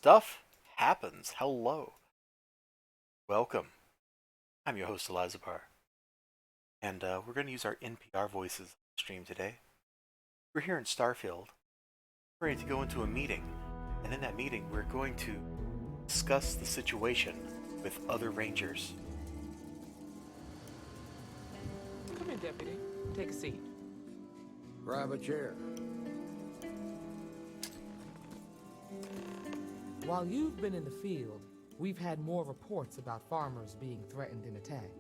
Stuff happens. Hello. Welcome. I'm your host, Elizibar. And we're going to use our NPR voices on the stream today. We're here in Starfield. We're ready to go into a meeting. And in that meeting, we're going to discuss the situation with other rangers. Come in, Deputy. Take a seat. Grab a chair. While you've been in the field, we've had more reports about farmers being threatened and attacked.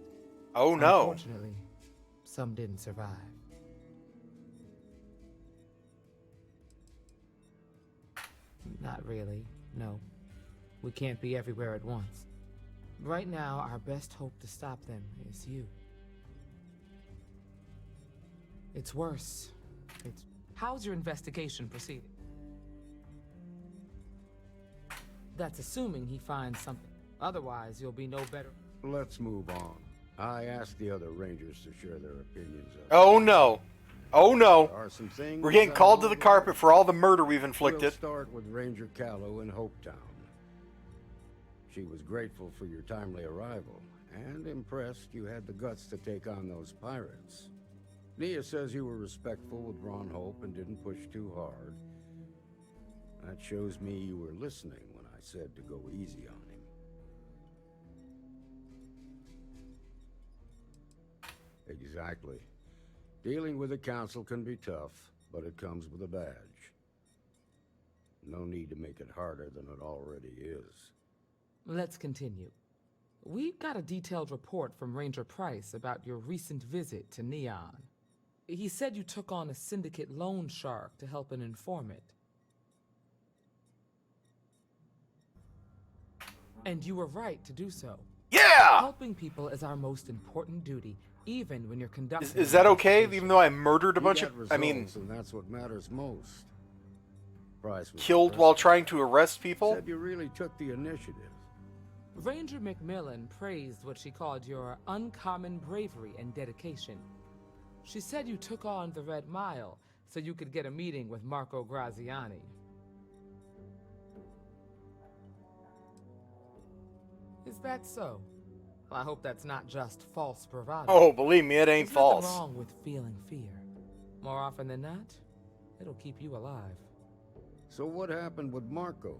Oh no. Unfortunately, some didn't survive. Not really, no. We can't be everywhere at once. Right now, our best hope to stop them is you. It's worse. How's your investigation proceeding? That's assuming he finds something. Otherwise, you'll be no better. Let's move on. I asked the other rangers to share their opinions of Oh no. Oh no. There are some things We're getting called to the carpet for all the murder we've We'll inflicted. start with Ranger Callow in Hopetown. She was grateful for your timely arrival and impressed you had the guts to take on those pirates. Nia says you were respectful with Ron Hope and didn't push too hard. That shows me you were listening when I said to go easy on him. Exactly. Dealing with the council can be tough, but it comes with a badge. No need to make it harder than it already is. Let's continue. We got a detailed report from Ranger Price about your recent visit to Neon. He said you took on a syndicate loan shark to help an informant. And you were right to do so. Yeah! Helping people is our most important duty, even when you're conducting... Is that okay, even though I murdered a bunch of... Results, I mean, and that's what matters most. Price was killed impressed. while trying to arrest people? Said you really took the initiative. Ranger McMillan praised what she called your uncommon bravery and dedication. She said you took on the Red Mile so you could get a meeting with Marco Graziani. Is that so? Well, I hope that's not just false bravado. Oh, believe me, it ain't There's false. nothing wrong with feeling fear. More often than not, it'll keep you alive. So what happened with Marco?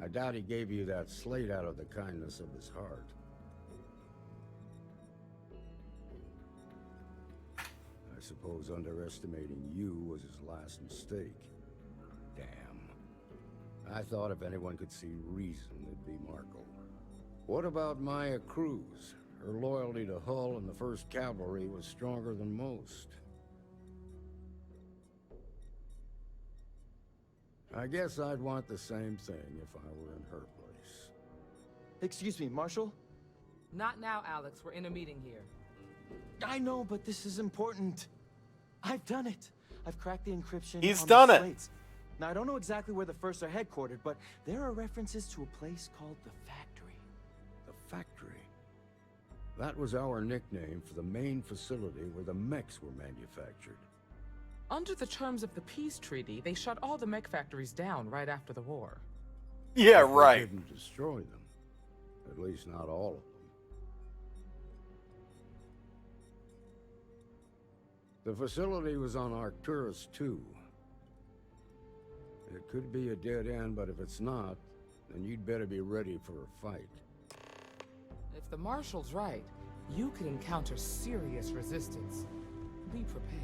I doubt he gave you that slate out of the kindness of his heart. I suppose underestimating you was his last mistake. Damn. I thought if anyone could see reason, it'd be Marco. What about Maya Cruz? Her loyalty to Hull and the 1st Cavalry was stronger than most. I guess I'd want the same thing if I were in her place. Excuse me, Marshal? Not now, Alex. We're in a meeting here. I know, but this is important. I've done it. I've cracked the encryption. He's on done the it. slates. Now, I don't know exactly where the First are headquartered, but there are references to a place called the Factory. The factory. That was our nickname for the main facility where the mechs were manufactured. Under the terms of the peace treaty, they shut all the mech factories down right after the war. Yeah, But they right. didn't destroy them. At least not all of them. The facility was on Arcturus 2. It could be a dead end, but if it's not, then you'd better be ready for a fight. If the Marshal's right, you could encounter serious resistance. Be prepared.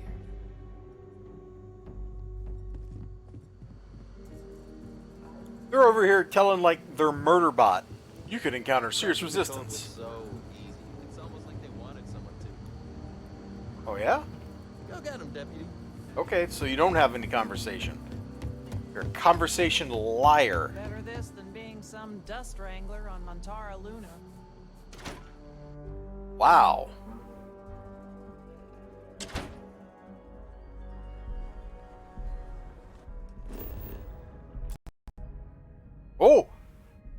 They're over here telling, like, their murder bot. You could encounter serious resistance. So easy. It's almost like they wanted someone to. Oh, yeah? Go get him, deputy. Okay, so you don't have any conversation. You're a conversation liar. Better this than being some dust wrangler on Montara Luna. Wow. Oh!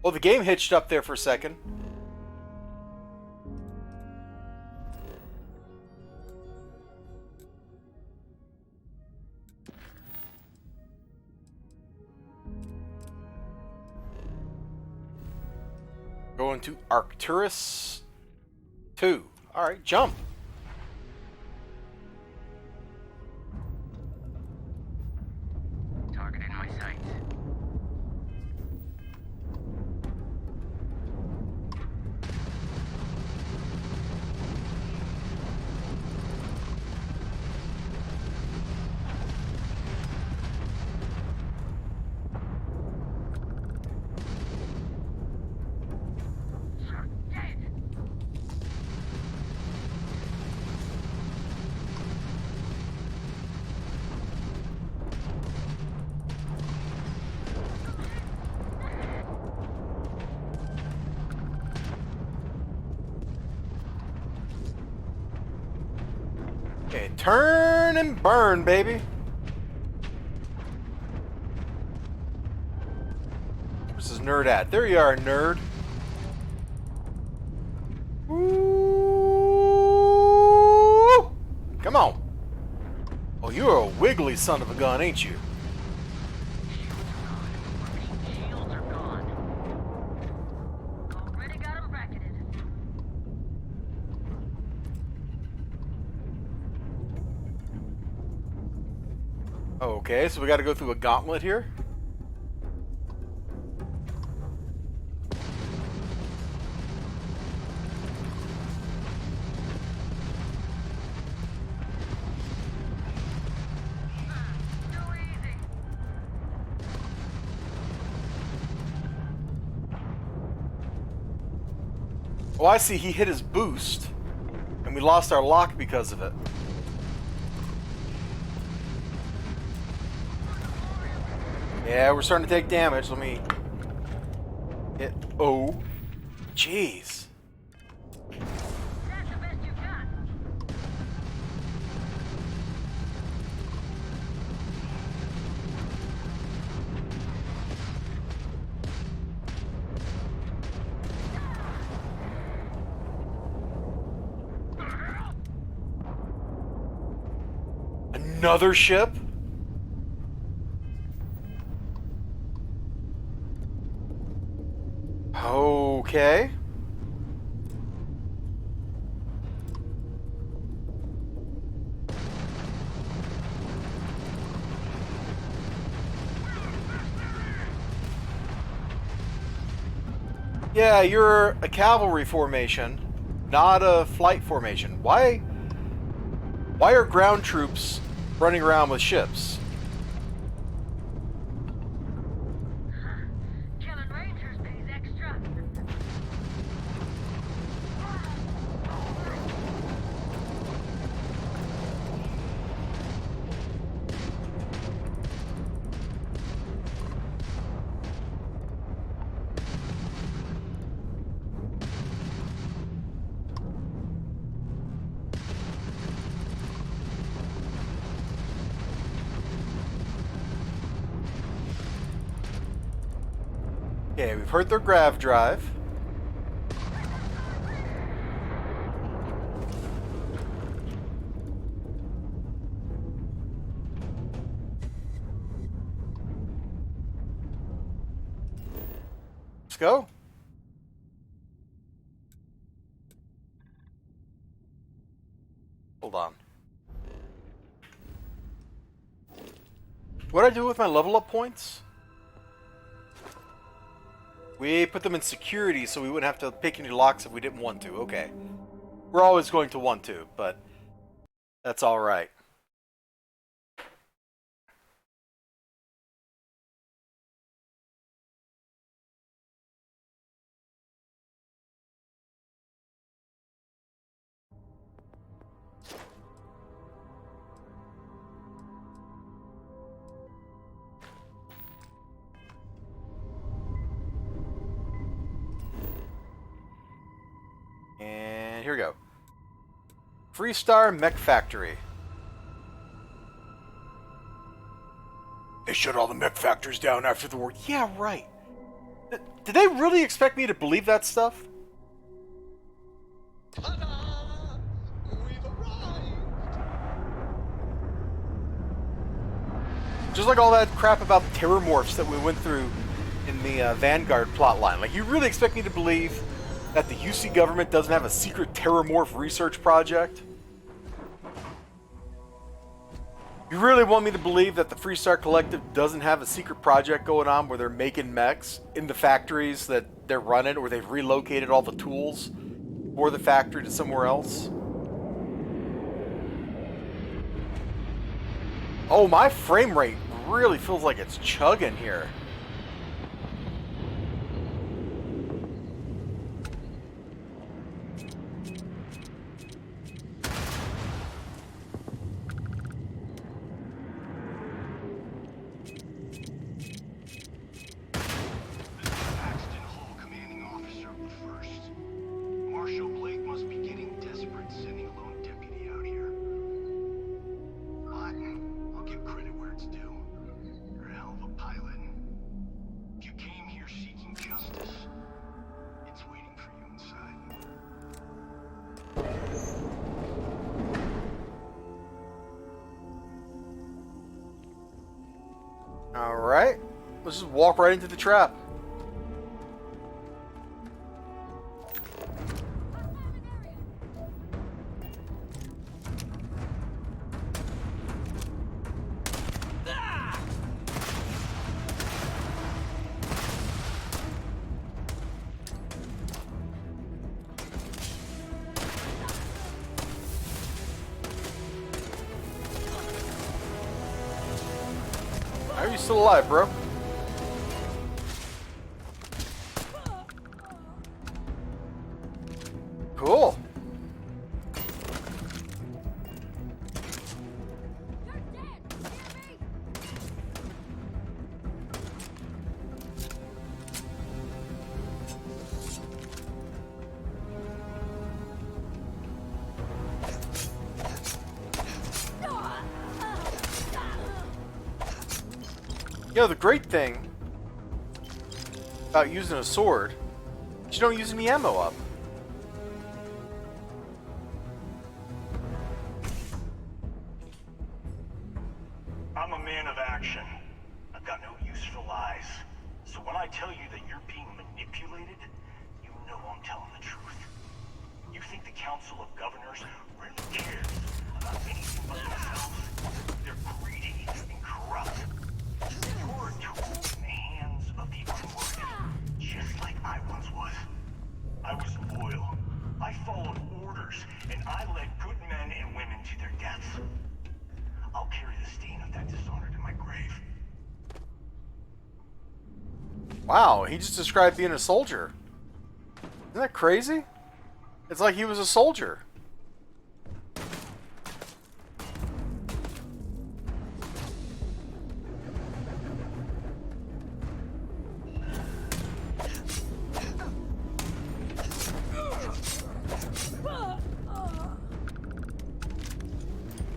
Well, the game hitched up there for a second. Going to Arcturus 2. Alright, jump. Target in my sights. Okay, turn and burn, baby. Where's this nerd at? There you are, nerd. Woo! Come on. Oh, you're a wiggly son of a gun, ain't you? Shields are gone. Already got them bracketed. Okay, so we got to go through a gauntlet here. Too easy. Oh, I see. He hit his boost, and we lost our lock because of it. Yeah, we're starting to take damage. Let me hit O. Jeez. That's the best you got. Another ship? Okay. Yeah, you're a cavalry formation, not a flight formation. Why are ground troops running around with ships? Killing Rangers pays extra. Okay, we've heard their grav drive. Let's go. Hold on. What did I do with my level up points? We put them in security so we wouldn't have to pick any locks if we didn't want to. Okay. We're always going to want to, but that's alright. And here we go. Freestar Mech Factory. They shut all the mech factories down after the war. Yeah, right. Did they really expect me to believe that stuff? Ta-da! We've arrived! Just like all that crap about terror morphs that we went through in the Vanguard plotline. Like, you really expect me to believe that the UC government doesn't have a secret terramorph research project? You really want me to believe that the Freestar Collective doesn't have a secret project going on where they're making mechs in the factories that they're running, or they've relocated all the tools for the factory to somewhere else? Oh, my frame rate really feels like it's chugging here. Alright, let's just walk right into the trap. How are you still alive, bro? Cool. You know, the great thing about using a sword is you don't use any ammo up. I'm a man of action. I've got no use for lies. So when I tell you that you're being manipulated, you know I'm telling the truth. You think the Council of Governors really cares about anything but themselves? They're greedy and corrupt. You're a tool in the hands of the unworthy, just like I once was. I was loyal. I followed orders, and I led good men and women to their deaths. I'll carry the stain of that dishonor to my grave. Wow, he just described being a soldier. Isn't that crazy? It's like he was a soldier.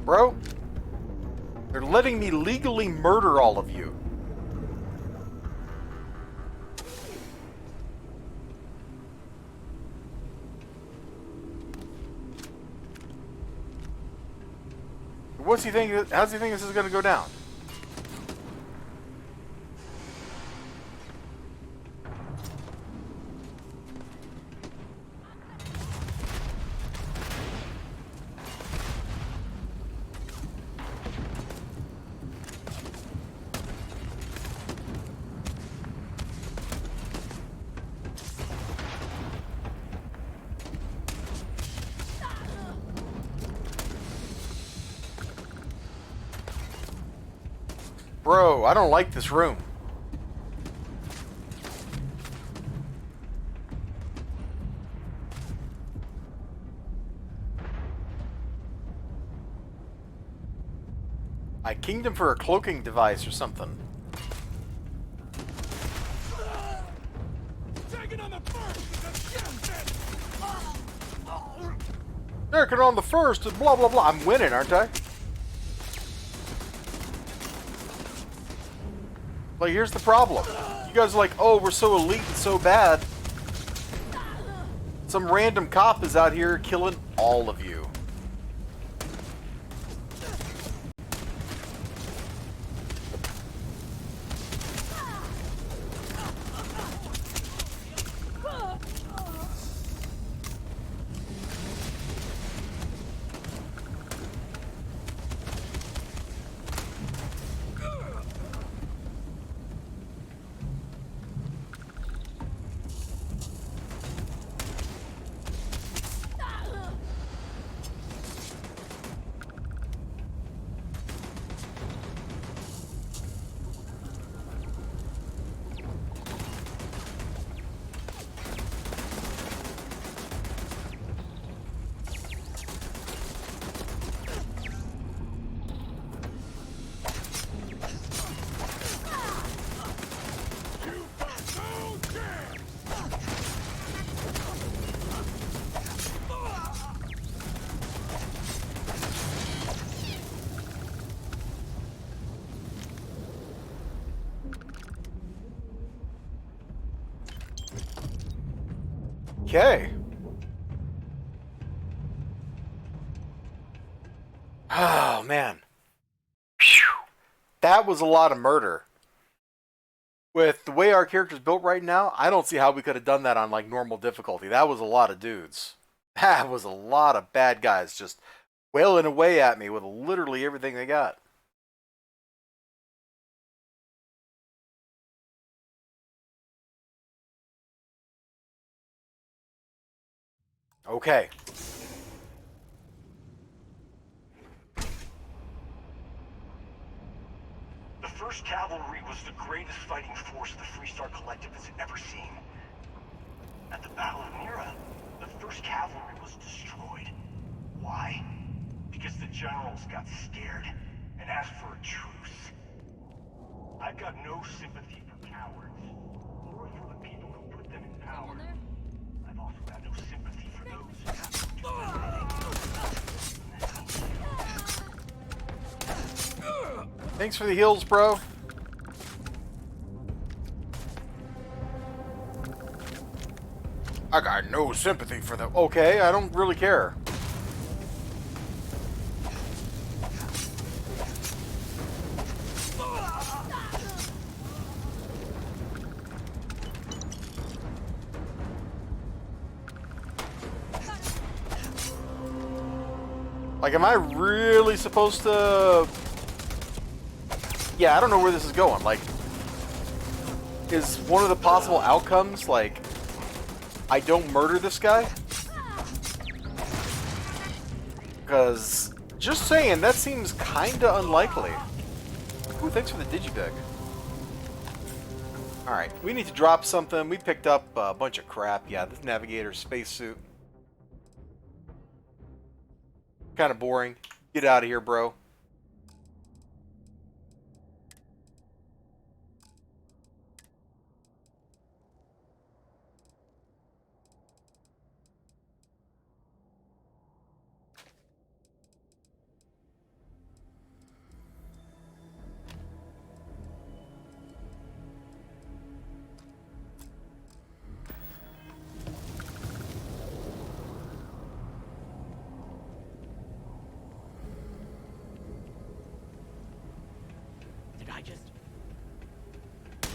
Bro, they're letting me legally murder all of you. What's he think? How's he think this is going to go down? Bro, I don't like this room. I kinged him for a cloaking device or something. Taking on the first and blah blah blah. I'm winning, aren't I? Like, here's the problem. You guys are like, oh, we're so elite and so bad. Some random cop is out here killing all of you. Okay. Oh, man. Phew. That was a lot of murder. With the way our character's built right now, I don't see how we could have done that on like normal difficulty. That was a lot of dudes. That was a lot of bad guys just wailing away at me with literally everything they got. Okay. The 1st Cavalry was the greatest fighting force the Freestar Collective has ever seen. At the Battle of Mira, the 1st Cavalry was destroyed. Why? Because the generals got scared and asked for a truce. I've got no sympathy for cowards, or for the people who put them in power. I've also got no sympathy for those who have to do anything. Thanks for the heals, bro. I got no sympathy for them. Okay, I don't really care. Like, am I really supposed to... Yeah, I don't know where this is going. Like, is one of the possible outcomes, like, I don't murder this guy? Because, just saying, that seems kinda unlikely. Ooh, thanks for the digibag. Alright, we need to drop something. We picked up a bunch of crap. Yeah, this navigator spacesuit. Kind of boring. Get out of here, bro.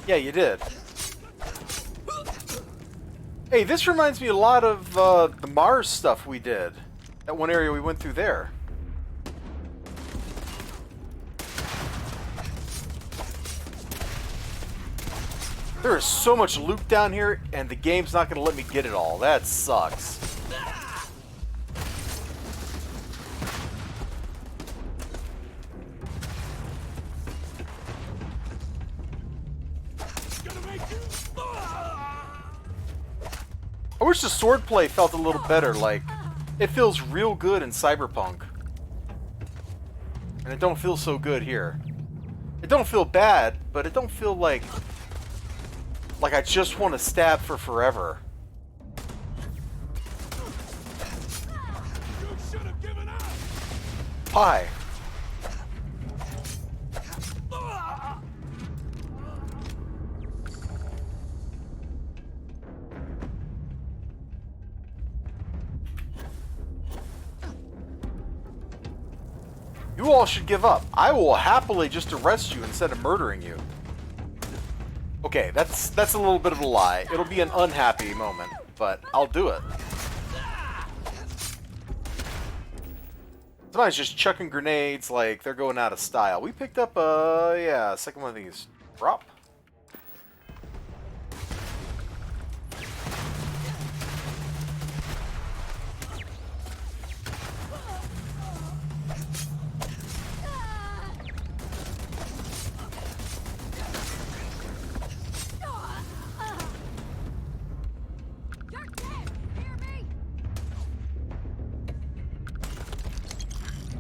Yeah, you did. Hey, this reminds me a lot of the Mars stuff we did. That one area we went through there. There is so much loot down here, and the game's not going to let me get it all. That sucks. I wish the swordplay felt a little better, like, it feels real good in Cyberpunk. And it don't feel so good here. It don't feel bad, but it don't feel like I just want to stab for forever. Why? You all should give up. I will happily just arrest you instead of murdering you. Okay, that's a little bit of a lie. It'll be an unhappy moment, but I'll do it. Somebody's just chucking grenades like they're going out of style. We picked up, yeah, second one of these. Drop.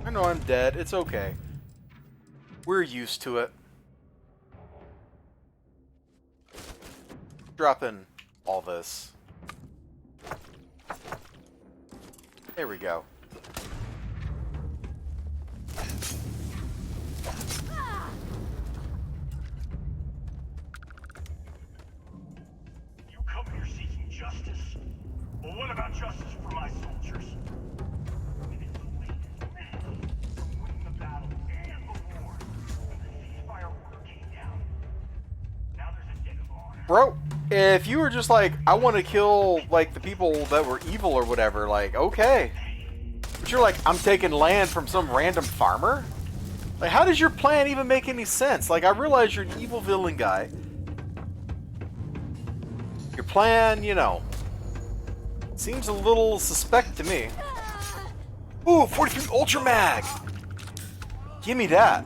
I know I'm dead. It's okay. We're used to it. Dropping all this. There we go. You come here seeking justice, Well, what about justice for my soldiers? And it's the latest message from winning the battle and the war. The ceasefire order came down. Now there's a debt of honor. Bro, if you were just like, I want to kill, like, the people that were evil or whatever, like, okay. But you're like, I'm taking land from some random farmer? Like, how does your plan even make any sense? Like, I realize you're an evil villain guy. Your plan, you know, seems a little suspect to me. Ooh, 43 Ultra Mag! Give me that.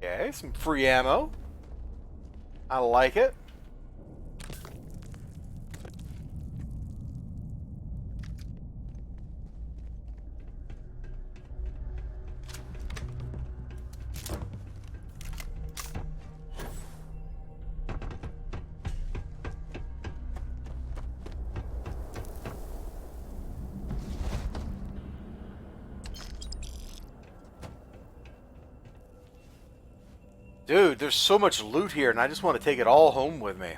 Okay, some free ammo. I like it. Dude, there's so much loot here, and I just want to take it all home with me.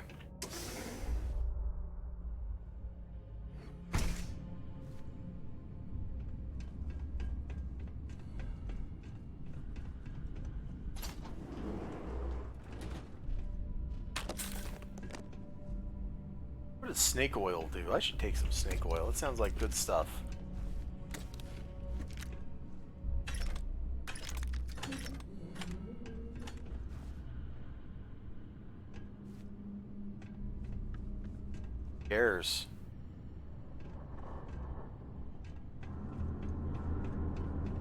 What does snake oil do? I should take some snake oil. It sounds like good stuff. Cares.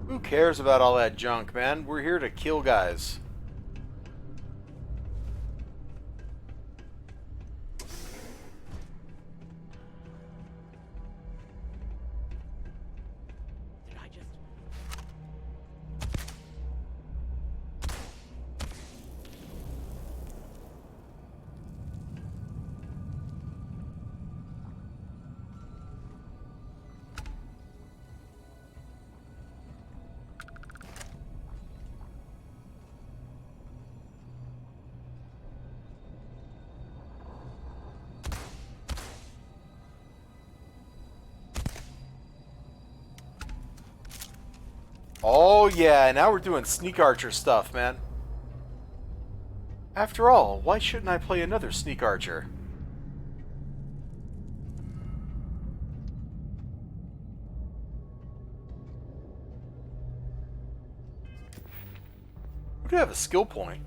Who cares about all that junk, man? We're here to kill guys. Did I just... Oh yeah, now we're doing sneak archer stuff, man. After all, why shouldn't I play another sneak archer? We do have a skill point.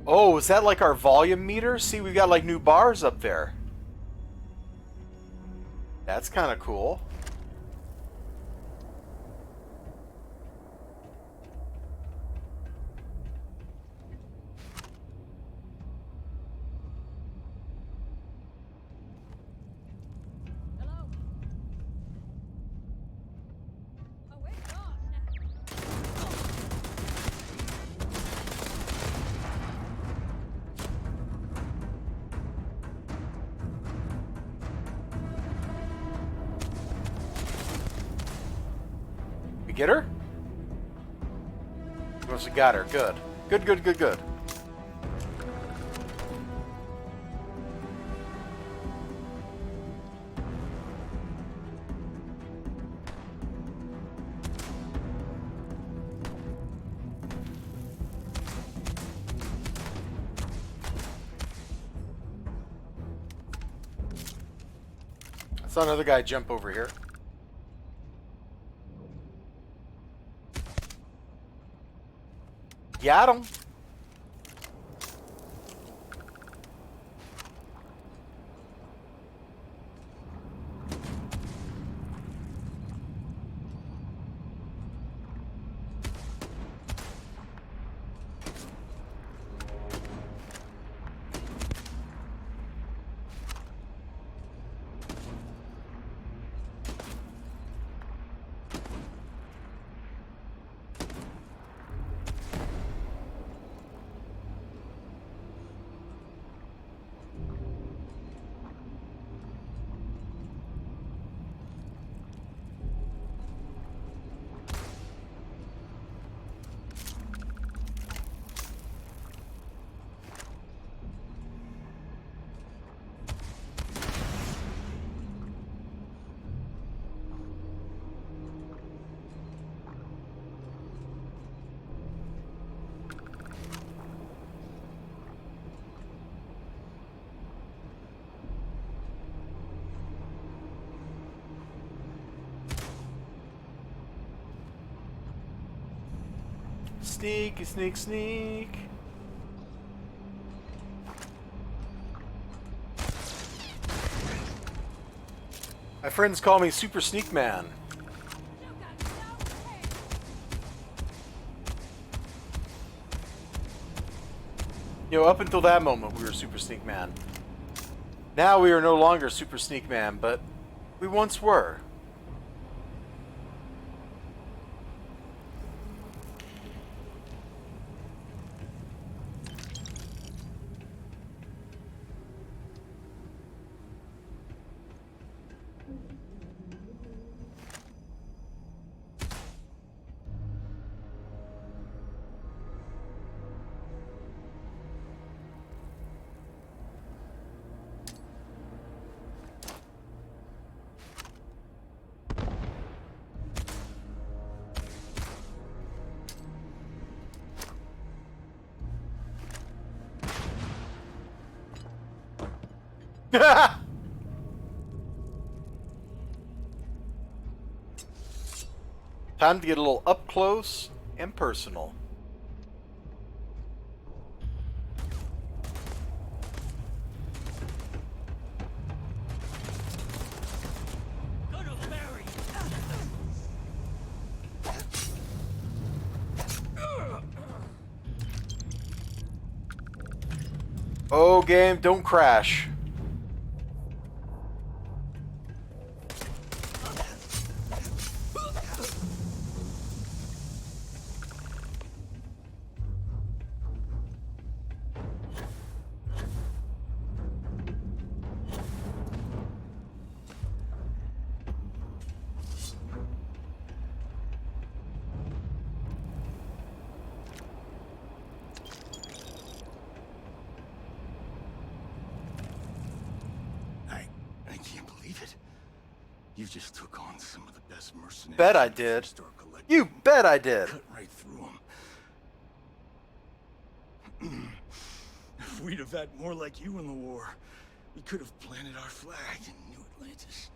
Oh, is that like our volume meter? See, we've got like new bars up there. That's kind of cool. Hello? Oh, wait, on. We get her? Once we got her, good. Good, good, good, good. Saw another guy jump over here. Got him. Sneak, sneak, sneak. My friends call me Super Sneak Man. You know, up until that moment, we were Super Sneak Man. Now we are no longer Super Sneak Man, but we once were. Time to get a little up close and personal. Oh, game, don't crash. You just took on some of the best mercenaries. Bet I did. You bet I did. Cut right through them. If we'd have had more like you in the war, we could have planted our flag in New Atlantis.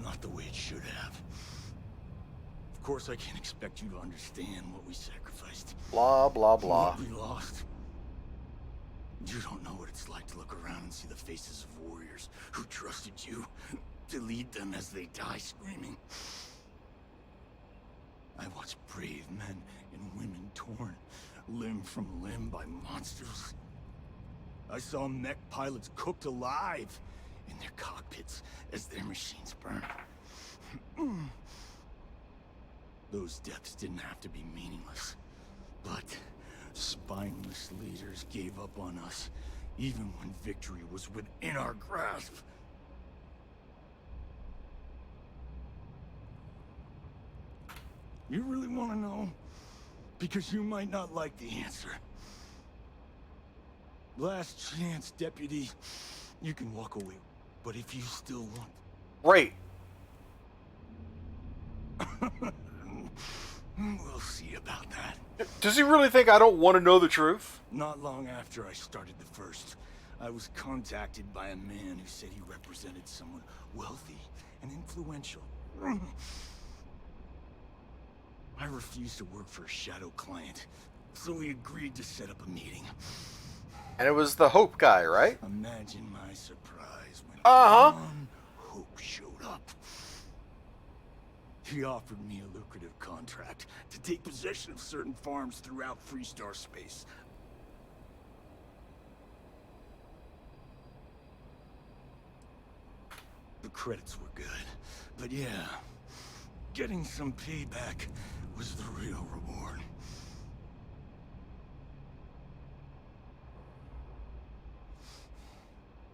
Not the way it should have. Of course, I can't expect you to understand what we sacrificed. Blah, blah, blah. What we lost. You don't know what it's like to look around and see the faces of warriors who trusted you to lead them as they die screaming. I watched brave men and women torn limb from limb by monsters. I saw mech pilots cooked alive in their cockpits as their machines burned. Those deaths didn't have to be meaningless, but spineless leaders gave up on us, even when victory was within our grasp. You really want to know? Because you might not like the answer. Last chance, deputy. You can walk away, but if you still want... Right. We'll see guilty about that. Does he really think I don't want to know the truth? Not long after I started the first, I was contacted by a man who said he represented someone wealthy and influential. I refused to work for a shadow client, so we agreed to set up a meeting. And it was the Hope guy, right? Imagine my surprise when one Hope showed up. He offered me a lucrative contract to take possession of certain farms throughout Freestar space. The credits were good, but yeah, getting some payback was the real reward.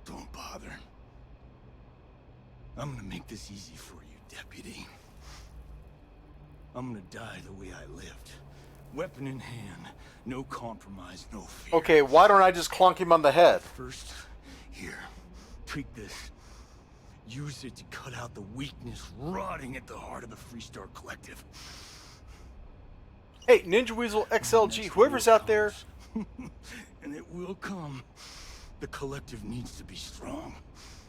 Don't bother. I'm gonna make this easy for you, Deputy. I'm gonna die the way I lived. Weapon in hand, no compromise, no fear. Okay, why don't I just clunk him on the head? First, here, take this. Use it to cut out the weakness rotting at the heart of the Freestar Collective. Hey, Ninja Weasel XLG, whoever's out there. And it will come. The Collective needs to be strong.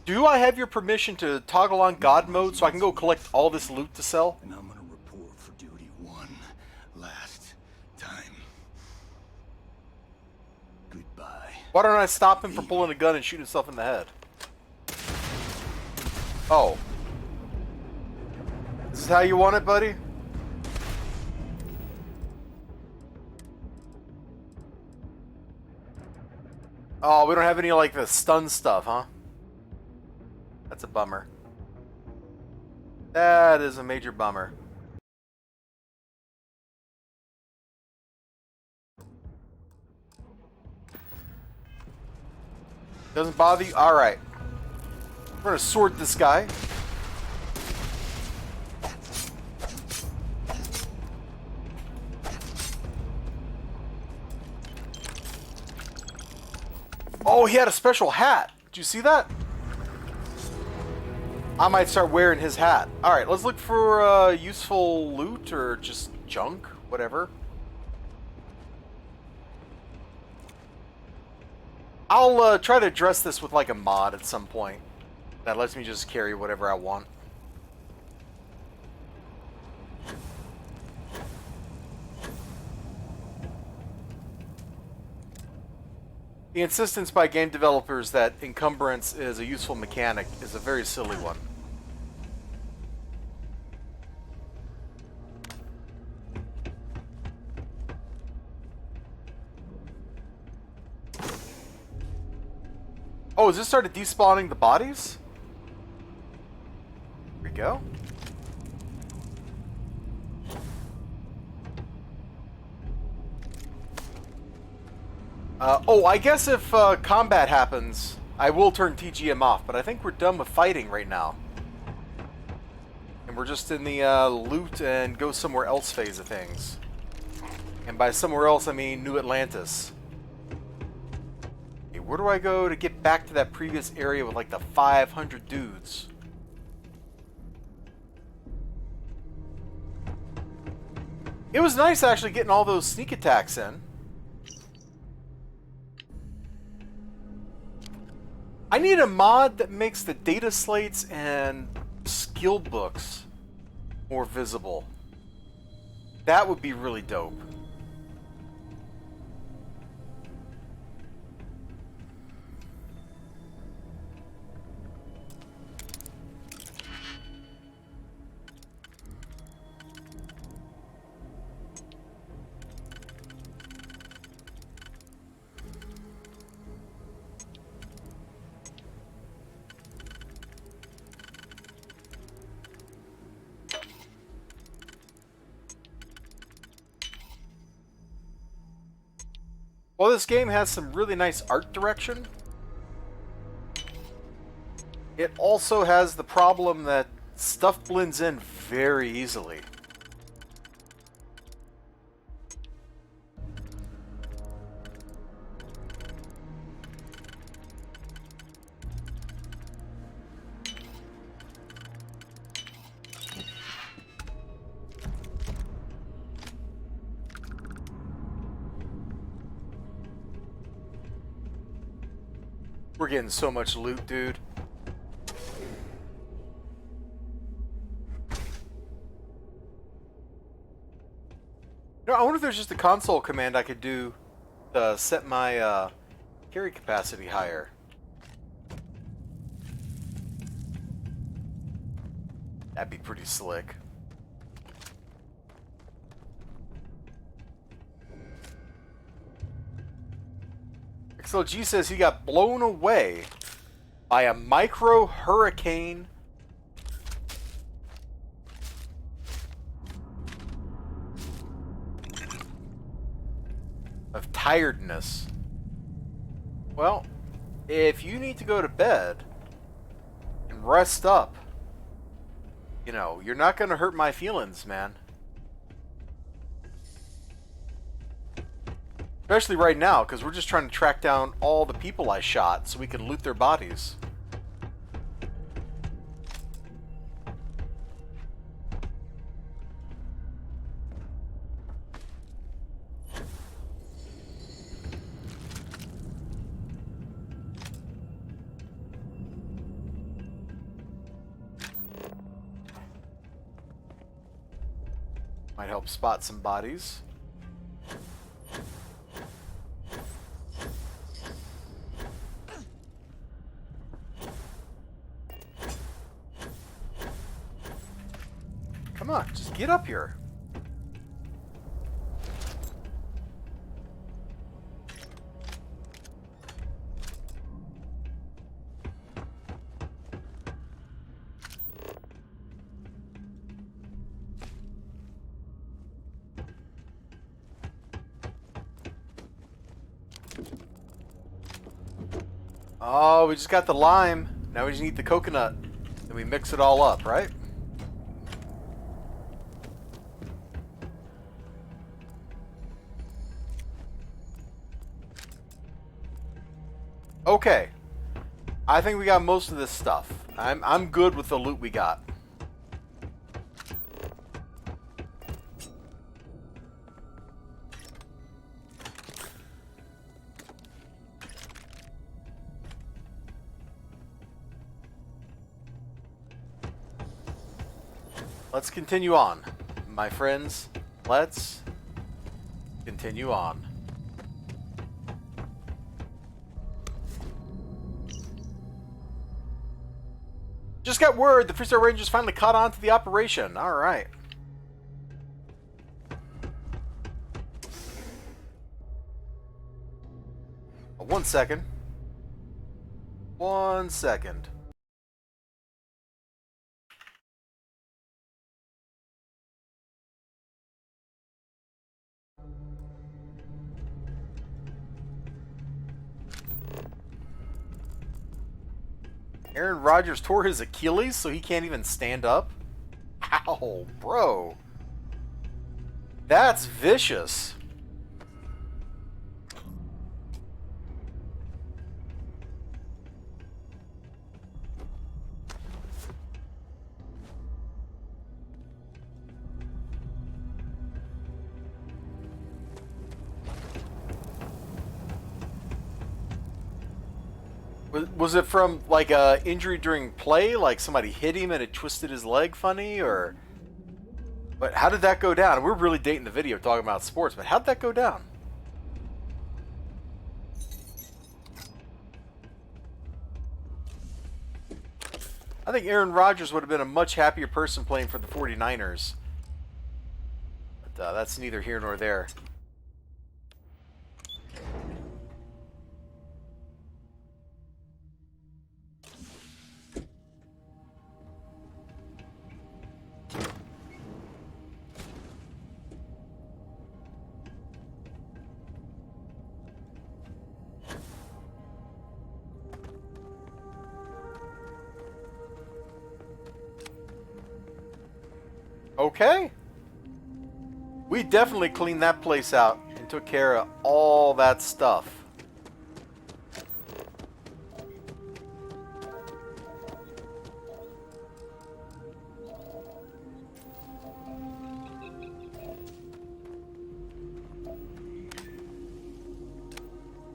Do I have your permission to toggle on God mode so I can go collect all this loot to sell? And I'm gonna report for duty one last time. Goodbye. Why don't I stop him from pulling a gun and shooting himself in the head? Oh. This is how you want it, buddy? Oh, we don't have any, like, the stun stuff, huh? That's a bummer. That is a major bummer. Doesn't bother you? Alright. We're gonna sword this guy. Oh, he had a special hat. Did you see that? I might start wearing his hat. Alright, let's look for useful loot or just junk, whatever. I'll try to address this with like a mod at some point that lets me just carry whatever I want. The insistence by game developers that encumbrance is a useful mechanic is a very silly one. Oh, has this started despawning the bodies? Here we go. Oh, I guess if combat happens, I will turn TGM off, but I think we're done with fighting right now. And we're just in the loot and go somewhere else phase of things. And by somewhere else, I mean New Atlantis. Okay, where do I go to get back to that previous area with like the 500 dudes? It was nice actually getting all those sneak attacks in. I need a mod that makes the data slates and skill books more visible. That would be really dope. Well, this game has some really nice art direction. It also has the problem that stuff blends in very easily. We're getting so much loot, dude. No, I wonder if there's just a console command I could do to set my carry capacity higher. That'd be pretty slick. XLG says he got blown away by a micro hurricane of tiredness. Well, if you need to go to bed and rest up, you know, you're not going to hurt my feelings, man. Especially right now, because we're just trying to track down all the people I shot so we can loot their bodies. Might help spot some bodies. Come on, just get up here. Oh, we just got the lime. Now we just need the coconut. And we mix it all up, right? Okay. I think we got most of this stuff. I'm good with the loot we got. Let's continue on, my friends. Let's continue on. Just got word the Freestar Rangers finally caught on to the operation. All right. One second. 1 second. Aaron Rodgers tore his Achilles so he can't even stand up? Ow, bro. That's vicious. Was it from like a injury during play, like somebody hit him and it twisted his leg funny, or? But how did that go down? We're really dating the video talking about sports, but how'd that go down? I think Aaron Rodgers would have been a much happier person playing for the 49ers. But that's neither here nor there. Okay. We definitely cleaned that place out and took care of all that stuff.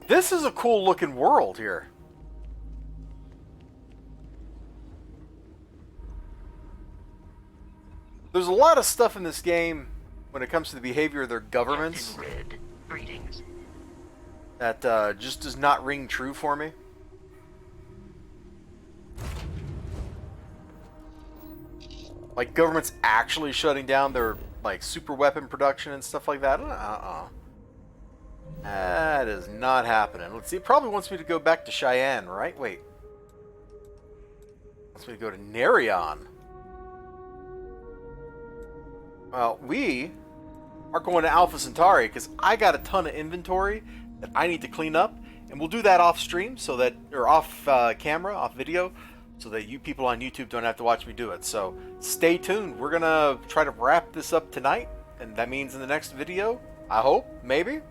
This is a cool looking world here. There's a lot of stuff in this game when it comes to the behavior of their governments Captain Red, greetings. that just does not ring true for me. Like governments actually shutting down their like super weapon production and stuff like that. That is not happening. Let's see. It probably wants me to go back to Cheyenne, right? Wait. Wants me to go to Nerion. Well, we are going to Alpha Centauri because I got a ton of inventory that I need to clean up, and we'll do that off stream so that, or off camera, off video, so that you people on YouTube don't have to watch me do it. So stay tuned. We're gonna try to wrap this up tonight, and that means in the next video, I hope, maybe,